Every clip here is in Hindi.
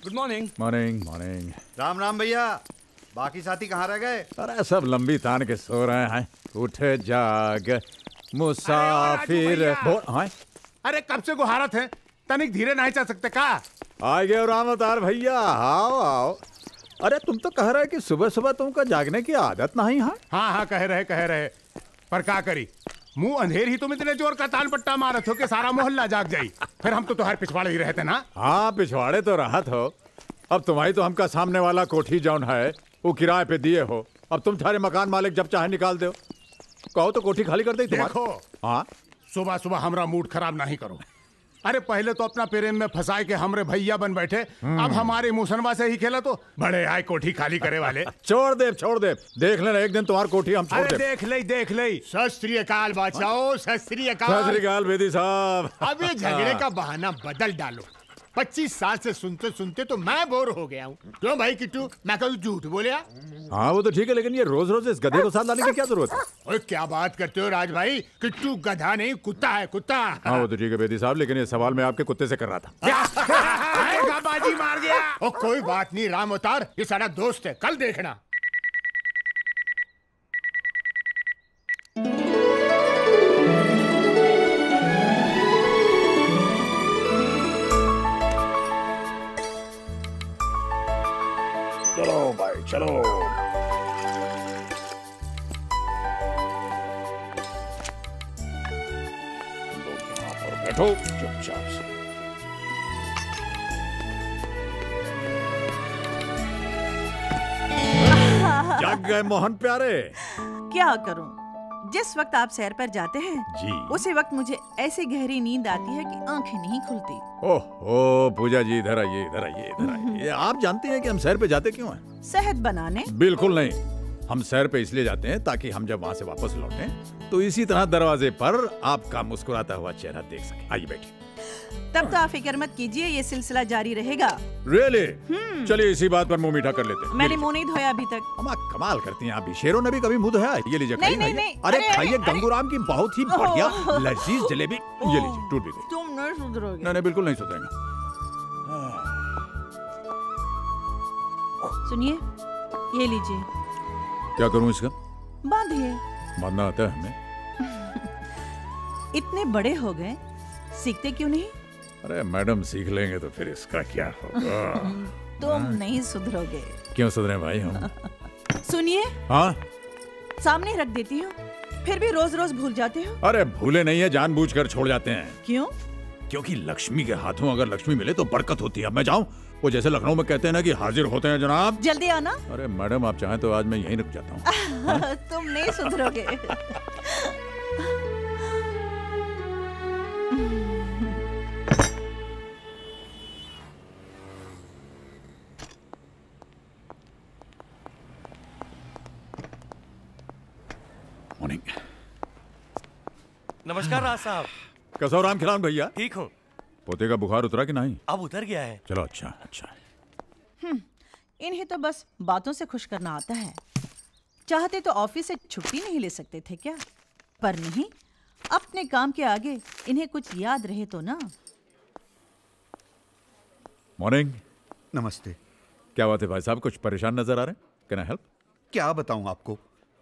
Good morning. Morning morning. Ram Ram भैया, बाकी साथी कहाँ रह गए? अरे सब लंबी तान के सो रहे हैं। उठ जाग मुसाफिर। हाँ? अरे कब से गुहारत है, तनिक धीरे नहीं चल सकते का? आ गए राम अवतार भैया, आओ आओ। अरे तुम तो कह रहे कि सुबह सुबह तुमको जागने की आदत नहीं है? हाँ हाँ कह रहे पर क्या करी, मुंह अंधेर ही तुम इतने जोर का तान पट्टा मारत हो कि सारा मोहल्ला जाग जाई। फिर हम तो तुम्हारे पिछवाड़े ही रहते ना। हाँ पिछवाड़े तो राहत हो। अब तुम्हारी तो हमका सामने वाला कोठी जौन है वो किराए पे दिए हो। अब तुम थारे मकान मालिक जब चाहे निकाल दो, कहो तो कोठी खाली कर दे। देखो हाँ सुबह सुबह हमरा मूड खराब नहीं करो। अरे पहले तो अपना प्रेम में फंसाए के हमरे भैया बन बैठे, अब हमारे मुसनवा से ही खेला तो बड़े आए कोठी खाली करे वाले। छोड़ दे, देख लेना एक दिन तुम्हारी कोठी हम छोड़ दे। देख ले। सत श्री अकाल बादशाह, सत श्री अकाल बेदी साहब। अब ये झगड़े का बहाना बदल डालो। 25 साल से सुनते सुनते तो मैं बोर हो गया हूँ। क्यों भाई किट्टू, मैं कल झूठ बोलिया? हाँ वो तो ठीक है, लेकिन ये रोज रोज इस गधे को साथ लाने की क्या जरूरत है? ओए क्या बात करते हो राज भाई, किट्टू गधा नहीं कुत्ता है, कुत्ता। हाँ वो तो ठीक है बेदी साहब, लेकिन ये सवाल मैं आपके कुत्ते से कर रहा था। बाजी मार गया। ओ कोई बात नहीं राम अवतार, ये सारा दोस्त है, कल देखना। चलो भाई चलो। यहाँ पर बैठो चुपचाप से। जाग गए मोहन प्यारे? क्या करूं, जिस वक्त आप सैर पर जाते हैं जी उसी वक्त मुझे ऐसी गहरी नींद आती है कि आंखें नहीं खुलती। ओह पूजा जी इधर आइए। आप जानती हैं कि हम सैर पे जाते क्यों हैं? सेहत बनाने? बिल्कुल नहीं, हम सैर पे इसलिए जाते हैं ताकि हम जब वहाँ से वापस लौटें तो इसी तरह दरवाजे पर आपका मुस्कुराता हुआ चेहरा देख सके। आइए बैठिए। तब तो आप फिक्र मत कीजिए, ये सिलसिला जारी रहेगा। रियली? चलिए इसी बात पर मुंह मीठा कर लेते हैं। मैंने मुंह नहीं धोया अभी तक। अम्मा कमाल करती हैं आप भी, शेरों ने भी कभी मुंह धोया? ये लीजिए खाइए। नहीं, अरे खाइए, गंगूराम की बहुत ही बढ़िया लजीज जलेबी। ये लीजिए, टूट भी गई। तुम नहीं सुधरोगे। नहीं बिल्कुल नहीं सुधरेंगे। सुनिए, ये लीजिए। क्या करूं इसका? बांधिए। बांधना आता है हमें? इतने बड़े हो गए, सीखते क्यों नहीं? अरे मैडम सीख लेंगे तो फिर इसका क्या होगा? तुम नहीं सुधरोगे। क्यों सुधरे भाई हम? सुनिए। हाँ सामने रख देती हूँ, फिर भी रोज रोज भूल जाते हो। अरे भूले नहीं है, जानबूझकर छोड़ जाते हैं। क्यों? क्योंकि लक्ष्मी के हाथों अगर लक्ष्मी मिले तो बरकत होती है। अब मैं जाऊं? वो जैसे लखनऊ में कहते हैं ना कि हाजिर होते हैं जनाब। जल्दी आना। अरे मैडम आप चाहें तो आज मैं यहीं रुक जाता हूँ। तुम नहीं सुधरोगे। मॉर्निंग। नमस्कार राज साहब। कसो राम खिलान भैया? ठीक हूँ। पोते का बुखार उतरा कि नहीं? अब उतर गया है। चलो अच्छा। इन्हें तो बस बातों से खुश करना आता है। चाहते तो ऑफिस से छुट्टी नहीं ले सकते थे क्या? पर नहीं, अपने काम के आगे इन्हें कुछ याद रहे तो ना। मॉर्निंग। नमस्ते। क्या बात है भाई साहब, कुछ परेशान नजर आ रहे हैं? Can I help? क्या बताऊं आपको,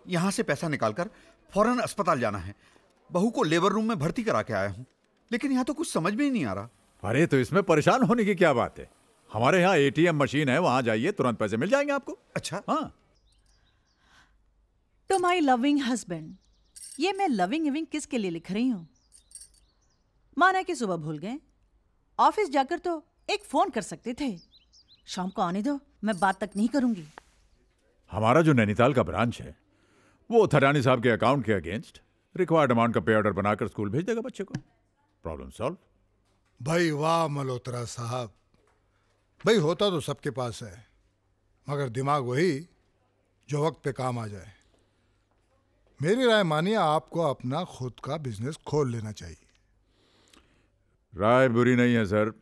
यहाँ से पैसा निकालकर फौरन अस्पताल जाना है। बहू को लेबर रूम में भर्ती करा के आया हूँ, लेकिन यहाँ तो कुछ समझ में ही नहीं आ रहा। अरे तो इसमें परेशान होने की क्या बात है? हमारे यहाँ एटीएम मशीन है, वहां जाइए, तुरंत पैसे मिल जाएंगे आपको। अच्छा। हाँ। टू माई लविंग हस्बैंड, ये मैं लविंग इविंग किसके लिए लिख रही हूं? माना कि सुबह भूल गए, ऑफिस जाकर तो एक फोन कर सकते थे। शाम को आने दो, मैं बात तक नहीं करूंगी। हमारा जो नैनीताल का ब्रांच है वो थरानी साहब के अकाउंट के अगेंस्ट रिक्वायर्ड अमाउंट का पे ऑर्डर बनाकर स्कूल भेज देगा बच्चे को। Problem solve. भाई वाह मल्होत्रा साहब, भाई होता तो सबके पास है, मगर दिमाग वही जो वक्त पे काम आ जाए। मेरी राय मानिए, आपको अपना खुद का बिजनेस खोल लेना चाहिए। राय बुरी नहीं है सर,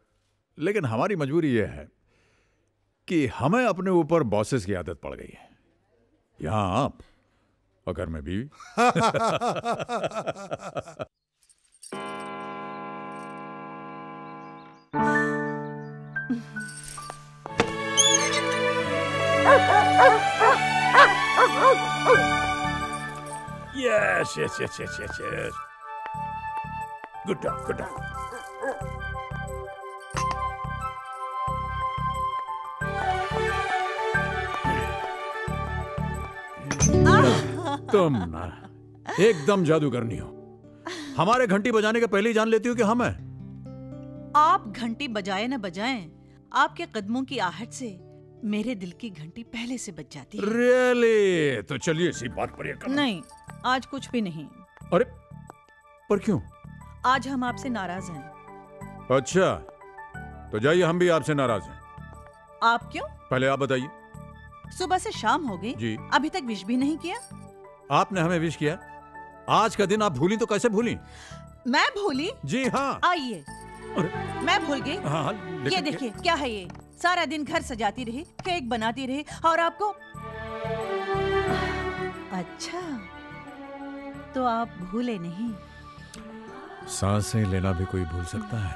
लेकिन हमारी मजबूरी यह है कि हमें अपने ऊपर बॉसेस की आदत पड़ गई है। यहां आप और घर में बीवी। Yes, yes, yes, yes, yes, yes. Good dog, good dog. तुम ना एकदम जादूगरनी हो। हमारे घंटी बजाने के पहले ही जान लेती हो कि हम हैं। आप घंटी बजाए न बजाएं, आपके कदमों की आहट से मेरे दिल की घंटी पहले से बज जाती है। Really? तो चलिए इसी बात पर ये करो। नहीं, आज कुछ भी नहीं। अरे पर क्यों? आज हम आपसे नाराज हैं। अच्छा, तो जाइए, हम भी आपसे नाराज हैं। आप क्यों? पहले आप बताइए। सुबह से शाम हो गई, जी। अभी तक विश भी नहीं किया। आपने हमें विश किया, आज का दिन आप भूली तो कैसे भूली? मैं भूली? जी हाँ। आइए, मैं भूल गई। हाँ, ये देखिए, क्या है ये? सारा दिन घर सजाती रही, केक बनाती रही, और आपको अच्छा, तो आप भूले नहीं। सांसें लेना भी कोई भूल सकता है?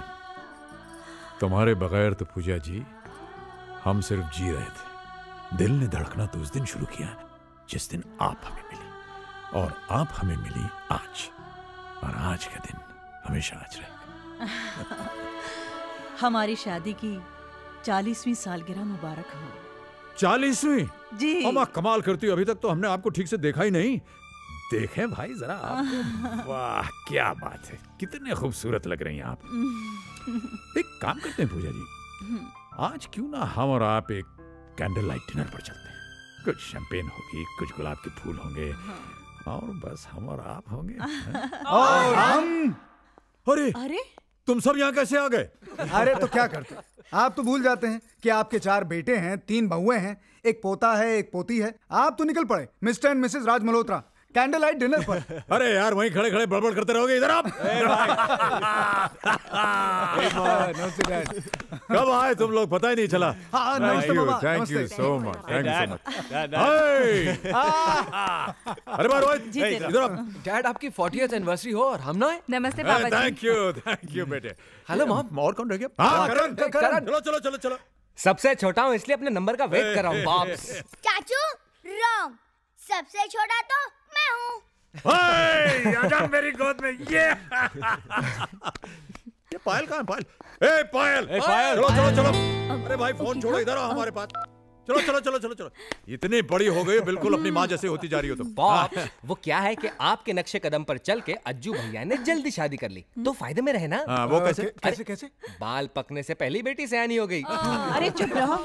तुम्हारे बगैर तो पूजा जी हम सिर्फ जी रहे थे। दिल ने धड़कना तो उस दिन शुरू किया जिस दिन आप हमें मिली, और आप हमें मिली आज, और आज का दिन हमेशा आज रहेगा। हमारी शादी की 40वीं सालगिरह मुबारक हो। 40वीं? जी। अम्मा कमाल करती हो, अभी तक तो हमने आपको ठीक से देखा ही नहीं। देखें भाई जरा आपको। वाह क्या बात है, कितने खूबसूरत लग रही हैं आप। एक काम करते हैं पूजा जी, आज क्यों ना हम और आप एक कैंडल लाइट डिनर पर चलते हैं। कुछ शैंपेन होगी, कुछ गुलाब के फूल होंगे, और बस हम और आप होंगे। और हम? अरे तुम सब यहाँ कैसे आ गए? अरे तो क्या करते, आप तो भूल जाते हैं कि आपके 4 बेटे हैं, 3 बहुएं हैं, एक पोता है, एक पोती है। आप तो निकल पड़े mister and Mrs Raj Malhotra candle light dinner पर। अरे यार वहीं खड़े खड़े बड़बड़ करते रहोगे, इधर आप। कब आए तुम लोग, पता ही नहीं चला। Thank you so much, thank you so much. अरे बार इधर आप। डैड आपकी 40th एनिवर्सरी हो और हम ना आए। नमस्ते पापा जी। थैंक यू बेटे। Hello mom. और कौन रह गया? हाँ करण। चलो चलो चलो चलो। सबसे छोटा हूँ इसलिए अपने नंबर का वेट कर रहा हूँ बाप्स। चाचू रॉन्ग, सबसे छोटा तो मैं हूँ। आजा मेरी गोद में। ये पायल कहाँ है? पायल, ए पायल, चलो चलो चलो। अरे भाई फोन छोड़ो, इधर आओ हमारे पास। चलो चलो चलो चलो चलो। इतनी बड़ी हो गई, बिल्कुल अपनी माँ जैसे होती जा रही हो तुम। बाप्स वो क्या है कि आपके नक्शे कदम पर चल के अज्जू भैया ने जल्दी शादी कर ली, तो फायदे में रहे ना। वो कैसे? कैसे? बाल पकने से पहले बेटी सयानी हो गई। अरे चुप रहो,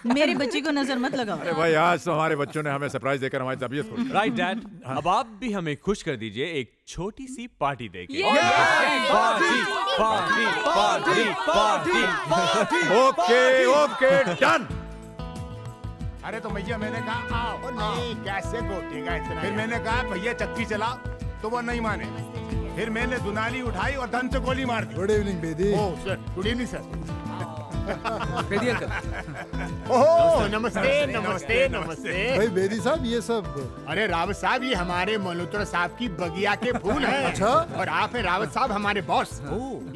मेरी बच्ची को नजर मत लगाओ। अरे भाई आज तो हमारे बच्चों ने हमें सरप्राइज देकर हमारी तबीयत खुश। राइट डैड, अब आप भी हमें खुश कर दीजिए एक छोटी सी पार्टी देके। Okay okay done. अरे तो भैया मैंने कहा आओ। नहीं, कैसे गोटेगा इतना? फिर मैंने कहा भैया चक्की चलाओ, तो वो नहीं माने। फिर मैंने दुनाली उठाई और धन से गोली मार दी। Good evening Bedi. Oh sir, good evening sir. Bedi uncle. Oh नमस्ते नमस्ते नमस्ते। भाई बेदी साहब ये सब। अरे रावत साहब, ये हमारे मल्होत्रा साहब की बगिया के फूल हैं। अच्छा। और आप हैं रावत साहब हमारे बॉस।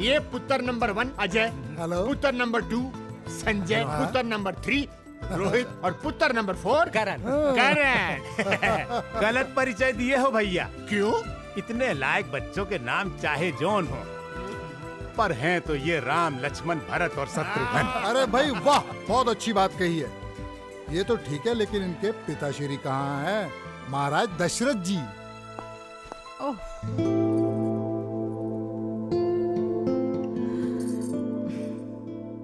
ये पुत्र नंबर 1 अजय, हेलो। पुत्र नंबर 2 संजय, पुत्र नंबर 3 रोहित, और पुत्र नंबर 4 करण। करण। गलत परिचय दिए हो भैया। क्यों? इतने लायक बच्चों के नाम चाहे जौन हो, पर हैं तो ये राम लक्ष्मण भरत और शत्रुघ्न। अरे भाई वाह, बहुत अच्छी बात कही है। ये तो ठीक है, लेकिन इनके पिताश्री कहाँ हैं? महाराज दशरथ जी।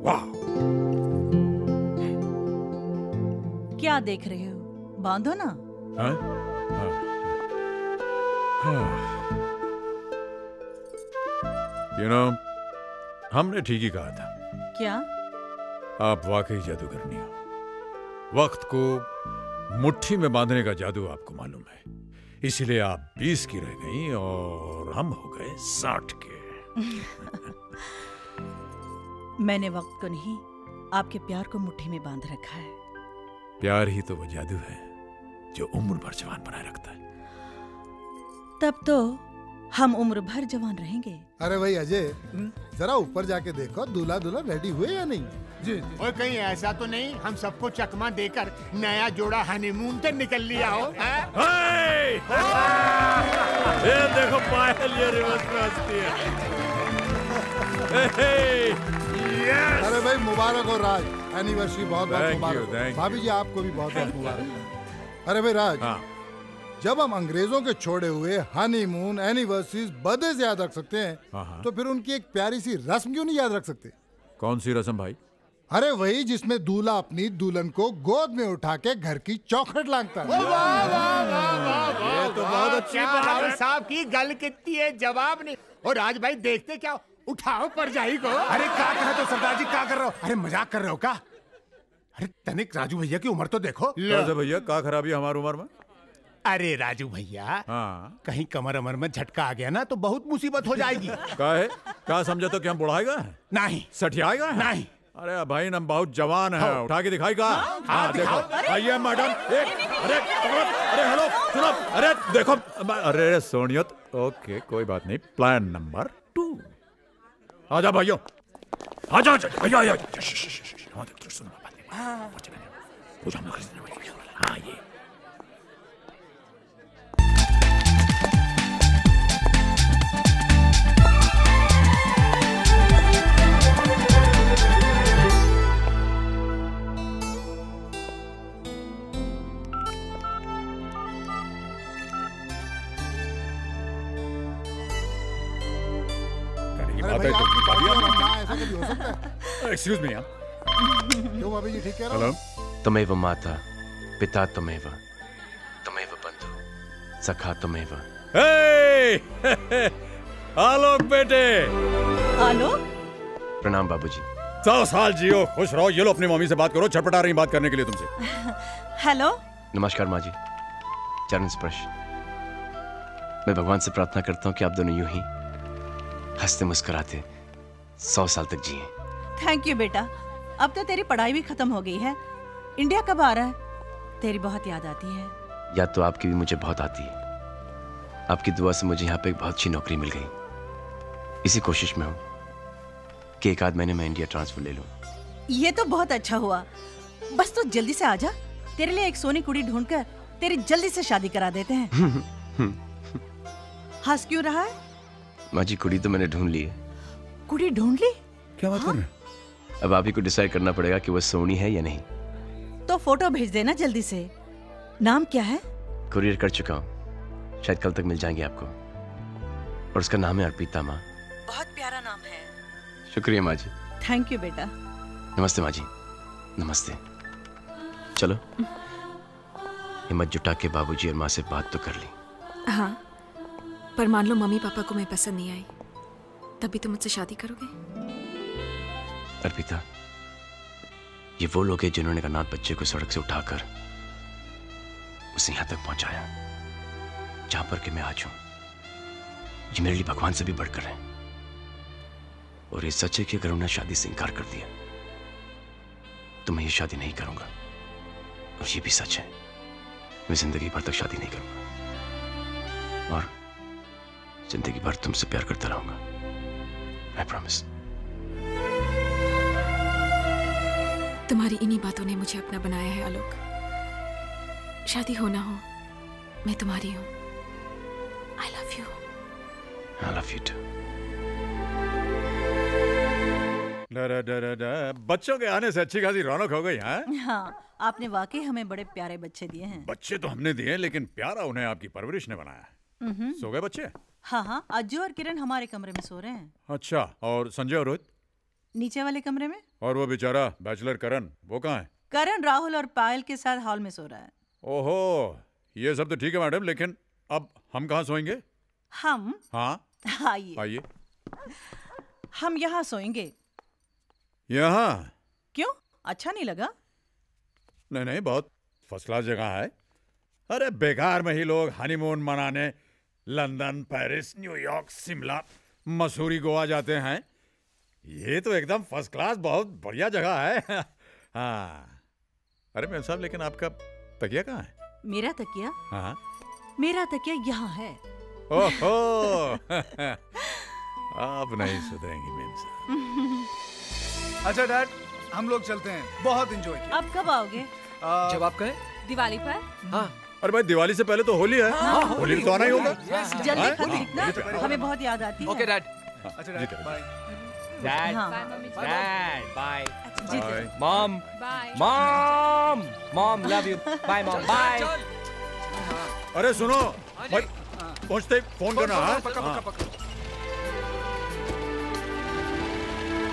वाह क्या देख रहे हो, बांधो ना। यू नो हमने ठीक ही कहा था। क्या? आप वाकई जादूगरनी हो। वक्त को मुट्ठी में बांधने का जादू आपको मालूम है, इसीलिए आप 20 की रह गई और हम हो गए 60 के। मैंने वक्त को नहीं, आपके प्यार को मुट्ठी में बांध रखा है। प्यार ही तो वो जादू है जो उम्र भर जवान बनाए रखता है। तब तो हम उम्र भर जवान रहेंगे। अरे भाई अजय, जरा ऊपर जाके देखो दूल्हा दुल्हन रेडी हुए या नहीं। जी और कहीं ऐसा तो नहीं हम सबको चकमा देकर नया जोड़ा हनीमून पे निकल लिया हो? ये देखो पायल ये रिवर्स में हंसती है। अरे भाई मुबारक हो राज, एनिवर्सरी बहुत बहुत Thank you, मुबारक thank हो। you. भाभी जी आपको भी बहुत बहुत मुबारक। अरे भाई राज, जब हम अंग्रेजों के छोड़े हुए हनीमून, एनिवर्सरीज, बर्थडे से याद रख सकते हैं, तो फिर उनकी एक प्यारी सी रस्म क्यों नहीं याद रख सकते? कौन सी रस्म भाई? अरे वही जिसमें दूल्हा अपनी दुल्हन को गोद में उठा के घर की चौखट लांघता है। ये तो बहुत अच्छी बात है। साहब की गल कितनी है, जवाब नहीं। और राज भाई देखते क्या, उठाओ परजाई को। अरे क्या कर रहे हो सरदार जी, क्या कर रहे हो? अरे मजाक कर रहे हो क्या? अरे तनिक राजू भैया की उम्र तो देखो। कैसे भैया, क्या खराबी है हमारी उम्र में? अरे राजू भैया, कहीं कमर अमर में झटका आ गया ना तो बहुत मुसीबत हो जाएगी। क्या है? क्या समझा तो कि हम बुढ़ाएगा? नहीं। सठियाएगा? नहीं। अरे भाई हम बहुत जवान है, उठा के दिखाई का। हाँ देखो, आइए मैडम। अरे हेलो सुनो, अरे देखो, अरे सोनियत, ओके कोई बात नहीं। प्लान नंबर 2, आजा भाइयों, आजा भैया, हाँ ये ऐसा कभी हो सकता है? Excuse me. क्यों भाभी जी, ठीक कह रहा हूँ? तमेव माता पिता तमेव बंधु सखा तमेव। आलोक बेटे। आलोक, प्रणाम बाबूजी। 100 साल जियो, खुश रहो। ये लो अपनी मम्मी से बात करो, छटपटा रही बात करने के लिए तुमसे। हेलो। नमस्कार माँ जी, चरण स्पर्श। मैं भगवान से प्रार्थना करता हूँ कि आप दोनों यूं ही हंसते मुस्कुराते 100 साल तक जिए। थैंक यू बेटा। अब तो तेरी पढ़ाई भी खत्म हो गई है। इंडिया कब आ रहा है? तेरी बहुत याद आती है। याद तो आपकी भी मुझे बहुत आती है। आपकी दुआ से मुझे यहाँ पे एक बहुत अच्छी नौकरी मिल गई। इसी कोशिश में हूँ कि एक आध महीने में इंडिया ट्रांसफर ले लूँ। ये तो बहुत अच्छा हुआ। बस तू जल्दी से आजा, तेरे लिए एक सोनी कुड़ी ढूंढकर तेरी जल्दी से शादी करा देते हैं। हंस क्यों रहा है? माँ जी, कुड़ी तो मैंने ढूंढ ली है। कुड़ी ढूंढ ली? क्या बात कर रहे हैं? अब आप ही को डिसाइड करना पड़ेगा कि वो सोनी है या नहीं। तो फोटो भेज देना जल्दी से। नाम क्या है? कुरियर कर चुका हूँ, शायद कल तक मिल जाएंगे आपको। और उसका नाम है अर्पिता माँ। बहुत प्यारा नाम है। शुक्रिया माँ जी। थैंक यू बेटा। नमस्ते माँ जी। नमस्ते। चलो हिम्मत जुटा के बाबूजी और माँ से बात तो कर ली। हाँ, पर मान लो मम्मी पापा को मैं पसंद नहीं आई, तभी तुम मुझसे शादी करोगे? अर्पिता, ये वो लोग हैं जिन्होंने अनाथ बच्चे को सड़क से उठाकर उसे यहां तक पहुंचाया जहां पर कि मैं आज हूं। ये मेरे लिए भगवान से भी बढ़कर है। और ये सच है कि अगर उन्हें शादी से इनकार कर दिया तो मैं ये शादी नहीं करूंगा। और ये भी सच है, मैं जिंदगी भर तक शादी नहीं करूंगा और जिंदगी भर तुमसे प्यार करता रहूंगा। I promise। तुम्हारी इन्हीं बातों ने मुझे अपना बनाया है आलोक। शादी हो ना हो, मैं तुम्हारी हूँ। I love you। I love you too। बच्चों के आने से अच्छी खासी रौनक हो गई है। हाँ, आपने वाकई हमें बड़े प्यारे बच्चे दिए हैं। बच्चे तो हमने दिए, लेकिन प्यारा उन्हें आपकी परवरिश ने बनाया। सो गए बच्चे? हाँ हाँ, अज्जू और किरण हमारे कमरे में सो रहे हैं। अच्छा, और संजय और रोहित? नीचे वाले कमरे में। और वो बेचारा बैचलर करण, वो कहाँ है? करण राहुल और पायल के साथ हॉल में सो रहा है। ओहो, ये सब तो ठीक है मैडम, लेकिन अब हम कहाँ सोएंगे? हम? हाँ आइए। आइए। हम यहाँ सोएंगे। यहाँ? क्यों, अच्छा नहीं लगा? नहीं नहीं, बहुत फर्स्ट क्लास जगह है। अरे बेकार में ही लोग हनीमून मनाने London, Paris, New York, Shimla, Mussoorie, Goa जाते हैं। ये तो एकदम फर्स्ट क्लास, बहुत बढ़िया जगह है। हाँ, अरे मेम साहब, लेकिन आपका तकिया कहाँ है? मेरा तकिया? हाँ, मेरा तकिया यहाँ है। ओहो आप नहीं सुधरेंगी मेम साहब। अच्छा डैड, हम लोग चलते हैं, बहुत एंजॉय किया। आप कब आओगे? जब आप कहें। दिवाली पर। हाँ। अरे भाई दिवाली से पहले तो होली है। होली तो आना ही होगा। जल्दी खरीदना, हमें बहुत याद आती है। Okay dad. अच्छा डैड, बाय। डैड हाँ। Dad bye bye mom bye mom mom love you bye mom bye. अरे सुनो भाई, पहुंचते फोन करना। हाँ? पक्का हाँ। पक्का पक्का।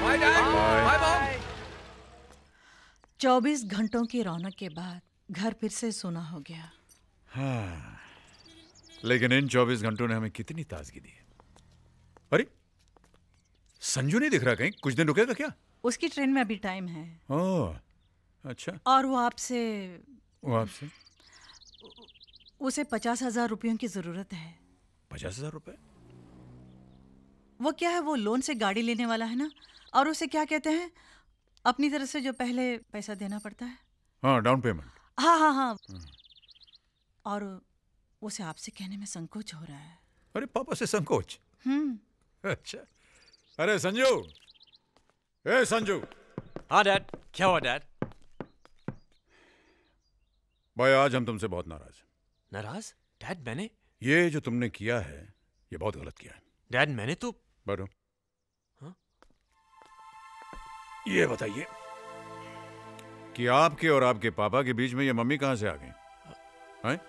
Bye dad bye mom. 24 घंटों की रौनक के बाद घर फिर से सोना हो गया। हाँ, लेकिन इन 24 घंटों ने हमें कितनी ताजगी दी है। अरे संजू नहीं दिख रहा कहीं, कुछ दिन रुकेगा क्या? उसकी ट्रेन में अभी टाइम है। ओह अच्छा। और वो आपसे उसे 50,000 रुपयों की जरूरत है। 50,000 रुपए? वो क्या है, वो लोन से गाड़ी लेने वाला है ना, और उसे क्या कहते हैं, अपनी तरफ से जो पहले पैसा देना पड़ता है। हाँ, डाउन पेमेंट। हाँ हाँ हाँ। और उसे आपसे कहने में संकोच हो रहा है। अरे पापा से संकोच? अच्छा। अरे संजू, ए संजू। हाँ डैड। क्या हुआ डैड? भाई आज हम तुमसे बहुत नाराज हैं। नाराज? डैड मैंने? ये जो तुमने किया है ये बहुत गलत किया है। डैड मैंने तो। बैठो। हाँ? ये बताइए कि आपके और आपके पापा के बीच में ये मम्मी कहां से आ गई? हैं?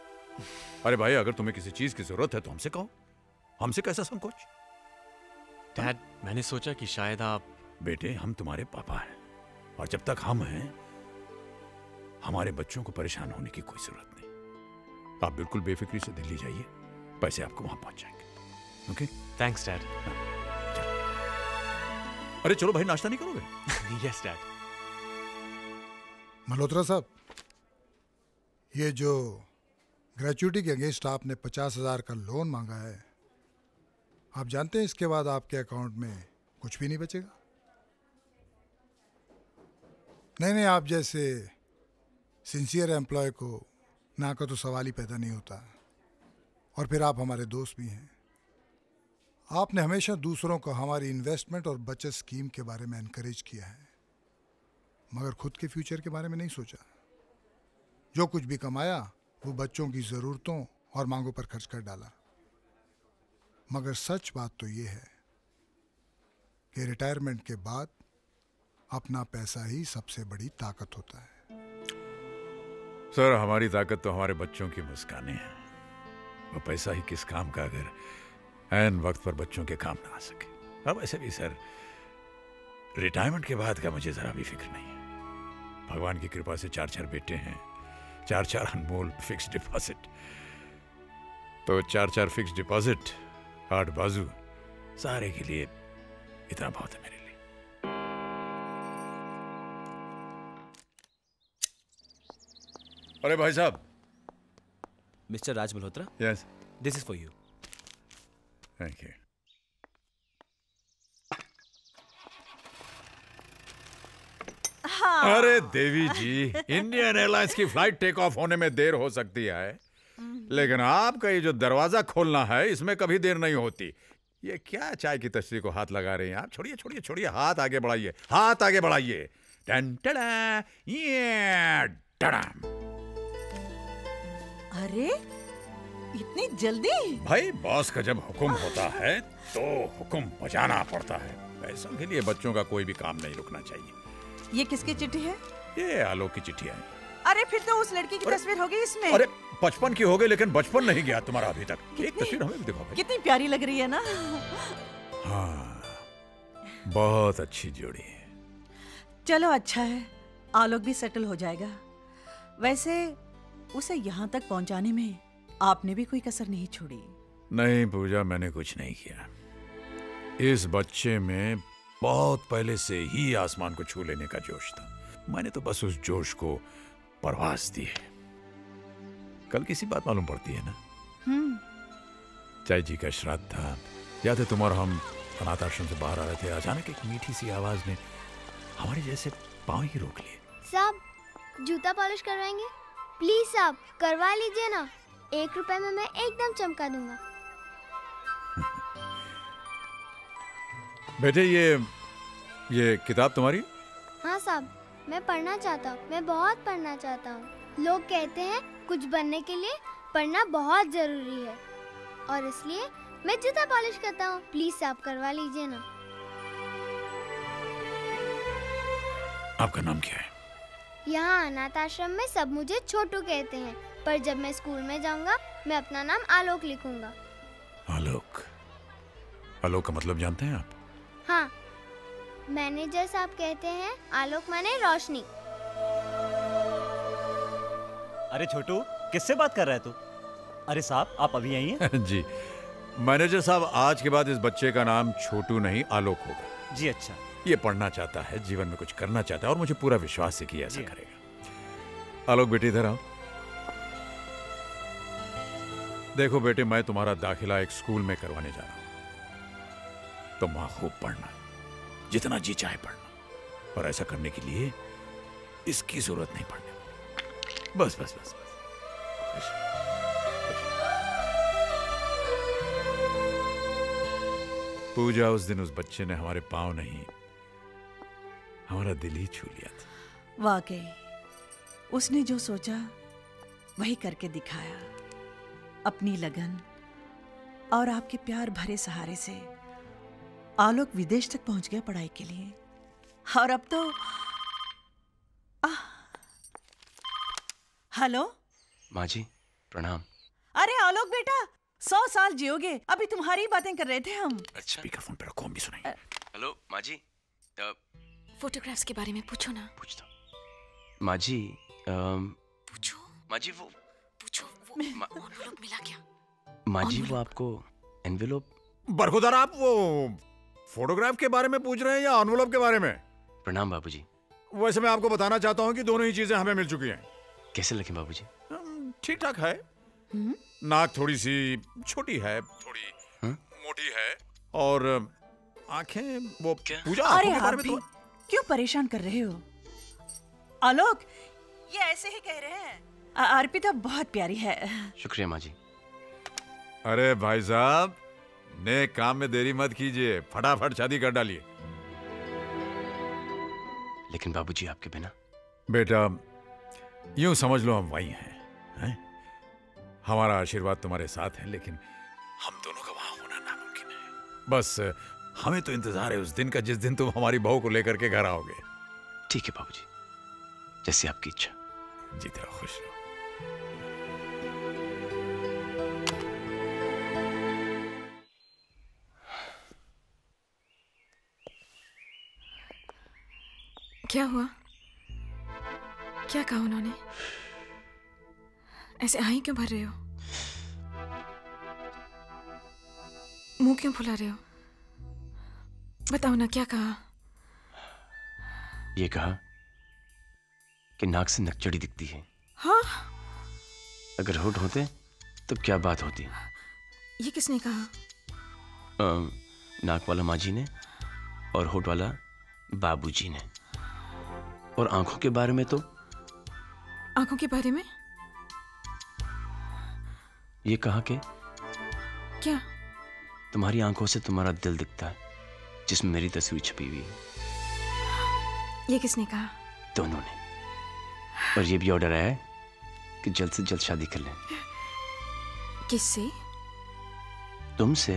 अरे भाई अगर तुम्हें किसी चीज की जरूरत है तो हमसे कहो, हमसे कैसा संकोच? डैड मैंने सोचा कि शायद आप। बेटे हम तुम्हारे पापा हैं और जब तक हम हैं हमारे बच्चों को परेशान होने की कोई जरूरत नहीं। आप बिल्कुल बेफिक्री से दिल्ली जाइए, पैसे आपको वहां पहुंच जाएंगे। ओके? Thanks dad. अरे चलो भाई, नाश्ता नहीं करोगे? Yes dad. मल्होत्रा साहब, ये जो ग्रेचुइटी के अगेंस्ट आपने 50,000 का लोन मांगा है, आप जानते हैं इसके बाद आपके अकाउंट में कुछ भी नहीं बचेगा। नहीं, आप जैसे सिंसियर एम्प्लॉय को ना का तो सवाल ही पैदा नहीं होता। और फिर आप हमारे दोस्त भी हैं। आपने हमेशा दूसरों को हमारी इन्वेस्टमेंट और बचत स्कीम के बारे में एनकरेज किया है, मगर खुद के फ्यूचर के बारे में नहीं सोचा। जो कुछ भी कमाया वो बच्चों की ज़रूरतों और मांगों पर खर्च कर डाला। मगर सच बात तो ये है कि रिटायरमेंट के बाद अपना पैसा ही सबसे बड़ी ताकत होता है। सर हमारी ताकत तो हमारे बच्चों की मुस्कानें हैं। वो पैसा ही किस काम का अगर ऐन वक्त पर बच्चों के काम ना आ सके। अब ऐसे भी सर रिटायरमेंट के बाद का मुझे जरा भी फिक्र नहीं है। भगवान की कृपा से 4 बेटे हैं, 4 अनमोल फिक्स डिपॉजिट। तो 4 फिक्स डिपॉजिट, 8 बाजू, सारे के लिए इतना बहुत है मेरे लिए। अरे भाई साहब। Mister Raj Malhotra. Yes, this is for you. Thank you. हाँ। अरे देवी जी, इंडियन एयरलाइंस की फ्लाइट टेक ऑफ होने में देर हो सकती है, लेकिन आपका ये जो दरवाजा खोलना है इसमें कभी देर नहीं होती। ये क्या चाय की तस्वीर को हाथ लगा रहे हैं आप? छोड़िए छोड़िए छोड़िए, हाथ आगे बढ़ाइए, हाथ आगे बढ़ाइए। टन टड़ा, ये टड़ाम। अरे इतनी जल्दी? भाई बॉस का जब हुक्म होता है तो हुक्म बजाना पड़ता है। पैसों के लिए बच्चों का कोई भी काम नहीं रुकना चाहिए। ये किसकी चिट्ठी है? ये आलोक की चिट्ठी है। अरे फिर तो उस लड़की की तस्वीर होगी इसमें। अरे 55 की हो गई लेकिन बचपन नहीं गया तुम्हारा अभी तक। एक तस्वीर हमें भी दिखाओ भाई। कितनी प्यारी लग रही है ना। हाँ, बहुत अच्छी जोड़ी है। चलो अच्छा है, आलोक भी सेटल हो जाएगा। वैसे उसे यहाँ तक पहुँचाने में आपने भी कोई कसर नहीं छोड़ी। नहीं पूजा, मैंने कुछ नहीं किया। इस बच्चे में बहुत पहले से ही आसमान को छू लेने का जोश था। मैंने तो बस उस जोश को परवास दी है। कल किसी बात मालूम पड़ती है ना? चाय जी का श्राद्ध था, याद है तुम और हम अनाथ आश्रम से बाहर आ रहे थे, अचानक एक मीठी सी आवाज ने हमारे जैसे पांव ही रोक लिए। साहब जूता पॉलिश करवाएंगे? प्लीज साहब करवा लीजिए ना, 1 रुपए में मैं एकदम चमका दूंगा। बेटे ये किताब तुम्हारी? हाँ साहब, मैं पढ़ना चाहता हूँ, मैं बहुत पढ़ना चाहता हूँ। लोग कहते हैं कुछ बनने के लिए पढ़ना बहुत जरूरी है और इसलिए मैं जूता पॉलिश करता हूँ। प्लीज साहब करवा लीजिए ना। आपका नाम क्या है? यहाँ अनाथ आश्रम में सब मुझे छोटू कहते हैं, पर जब मैं स्कूल में जाऊँगा मैं अपना नाम आलोक लिखूंगा। आलोक? आलोक का मतलब जानते हैं आप? हाँ, मैनेजर साहब कहते हैं आलोक माने रोशनी। अरे छोटू, किससे बात कर रहा है तू? अरे साहब, आप अभी यहीं हैं? जी मैनेजर साहब, आज के बाद इस बच्चे का नाम छोटू नहीं आलोक होगा। जी अच्छा। ये पढ़ना चाहता है, जीवन में कुछ करना चाहता है और मुझे पूरा विश्वास है कि ऐसा करेगा। आलोक बेटे इधर आओ। देखो बेटे, मैं तुम्हारा दाखिला एक स्कूल में करवाने जा रहा हूं। तुम वहां खूब पढ़ना, जितना जी चाहे पढ़ना, और ऐसा करने के लिए इसकी जरूरत नहीं पड़ने। बस बस बस बस। पूजा, उस दिन उस बच्चे ने हमारे पांव नहीं, हमारा दिल ही छू लिया था। वाकई उसने जो सोचा वही करके दिखाया। अपनी लगन और आपके प्यार भरे सहारे से आलोक विदेश तक पहुंच गया पढ़ाई के लिए, और अब तो हेलो माँ जी, प्रणाम। अरे आलोक बेटा, 100 साल जियोगे। अभी तुम्हारी बातें कर रहे थे हम। स्पीकरफोन पे रखो, हम भी सुनाएंगे। हेलो माँ जी। फोटोग्राफ्स के बारे में पूछो ना। पूछता माँ जी। पूछो माँ जी। वो एनवेलप मिला क्या? माँ जी, वो आपको एनवेलप? बरखुदार, आप वो फोटोग्राफ के बारे में पूछ रहे हैं या एनवेलप के बारे में? प्रणाम बाबूजी। वैसे मैं आपको बताना चाहता हूँ कि दोनों ही चीजें हमें मिल चुकी हैं। कैसे लगे बाबूजी? ठीक ठाक है। नाक थोड़ी सी छोटी है, थोड़ी मोटी है, और आंखें वो पूजा। अरे आप भी क्यों परेशान कर रहे हो? आलोक ये ऐसे ही कह रहे हैं। अर्पिता बहुत प्यारी है। शुक्रिया माँ जी। अरे भाई साहब, नेक काम में देरी मत कीजिए, फटाफट शादी कर डालिए। लेकिन बाबूजी आपके बिना? बेटा यूं समझ लो हम वही हैं। हमारा आशीर्वाद तुम्हारे साथ है, लेकिन हम दोनों का वहां होना नामुमकिन है। बस हमें तो इंतजार है उस दिन का जिस दिन तुम हमारी बहू को लेकर के घर आओगे। ठीक है बाबूजी, जैसी आपकी इच्छा। जीते रहो, खुश रहो। क्या हुआ? क्या कहा उन्होंने? ऐसे आही क्यों भर रहे हो? मुंह क्यों फुला रहे हो? बताओ ना, क्या कहा? ये कहा कि नाक से नकचड़ी दिखती है। हाँ? अगर होठ होते तो क्या बात होती? ये किसने कहा? नाक वाला माँ जी ने और होठ वाला बाबूजी ने। और आंखों के बारे में तो? आंखों के बारे में ये कहा कि क्या? तुम्हारी आंखों से तुम्हारा दिल दिखता है, जिसमें मेरी तस्वीर छपी हुई है। ये किसने कहा? दोनों ने। और ये भी ऑर्डर आया है कि जल्द से जल्द शादी कर लें। किससे? तुमसे।